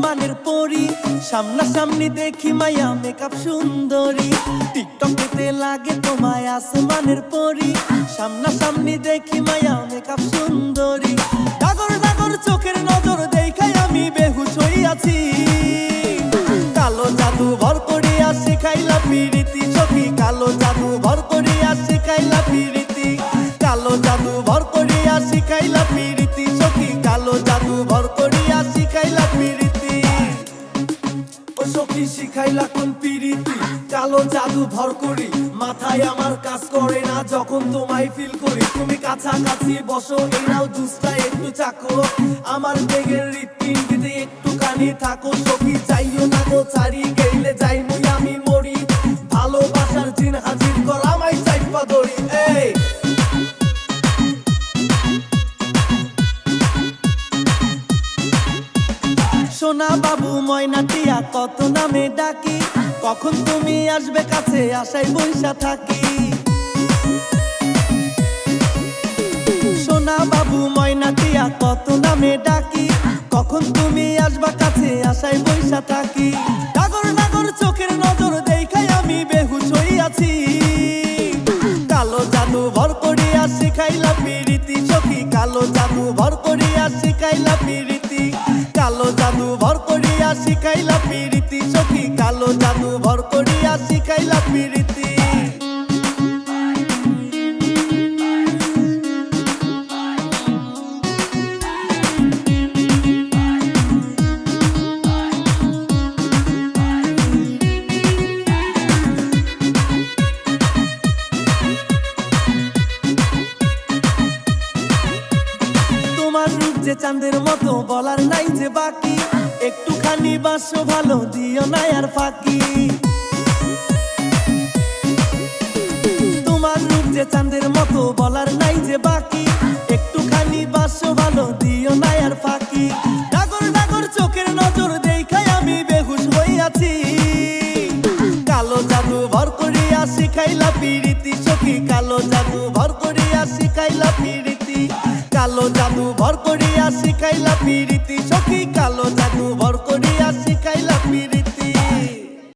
আসমানের পরি, সামনাসামনি দেখি মায়া মেকআপ সুন্দরী। টিকটকেতে লাগে তোমায় আসমানের পরি, সামনাসামনি দেখি মায়া মেকআপ সুন্দরী। ডাগর ডাগর চোখের নজর দেখাই আমি বেহুশ হইয়াছি। কালো জাদু ভর করিয়া শিখাইলা পিরিতি সখী, কালো জাদু ভর করিয়া শিখাইলা পিরিতি। কালো জাদু ভর করিয়া শিখাইলা পিরিতি সখী, কালো জাদু ভর করিয়া শিখাইলা পিরিতি। ও সখী শিখাইলা কোন পিরিতি? কালো জাদু ভর করি, মাথায় আমার কাজ করে না যখন তোমায় ফিল করি। তুমি কাছাকাছি বসো, এই নাও জুসটা একটু চাকো, আমার বেগের হৃৎপিণ্ডিতে একটুখানি থাকো। সখী যাইও না গো ছাড়ি, গেলে যাই মুই আমি মরি। ভালোবাসার জিন হাজির কর আমায় চাইপা ধরি। এই সোনা বাবু ময়না টিয়া কত নামে ডাকি, কখন তুমি আসবে কাছে আশায় বইসা থাকি। সোনা বাবু ময়না টিয়া কত নামে ডাকি, কখন তুমি আসবা কাছে আশায় বইসা থাকি। ডাগর ডাগর চোখের নজর দেখাই আমি বেহুশ হইয়াছি। কালো জাদু ভর করিয়া শিখাইলা পিরিতি সখী, কালো জাদু ভর করিয়া শিখাইলা পিরিতি। কালো জাদু ভর করিয়া শিখাইলা পিরিতি সখী, কালো জাদু ভর করিয়া শিখাইলা পিরিতি। তোমার রূপ যে চাঁদের মতো বলার নাই যে বাকি, একটুখানি বাসো ভালো দিও না আর ফাঁকি। তোমার রূপ যে চাঁদের মতো বলার নাই যে বাকি, একটুখানি বাসো ভালো দিও না আর ফাঁকি। ডাগর ডাগর চোখের নজর দেখাই আমি বেহুশ হইয়াছি। কালো জাদু ভর করিয়া শিখাইলা পিরিতি সখী, কালো জাদু ভর করিয়া শিখাইলা পিরিতি। কালো জাদু ভর করিয়া শিখাইলা পিরিতি সখী, কালো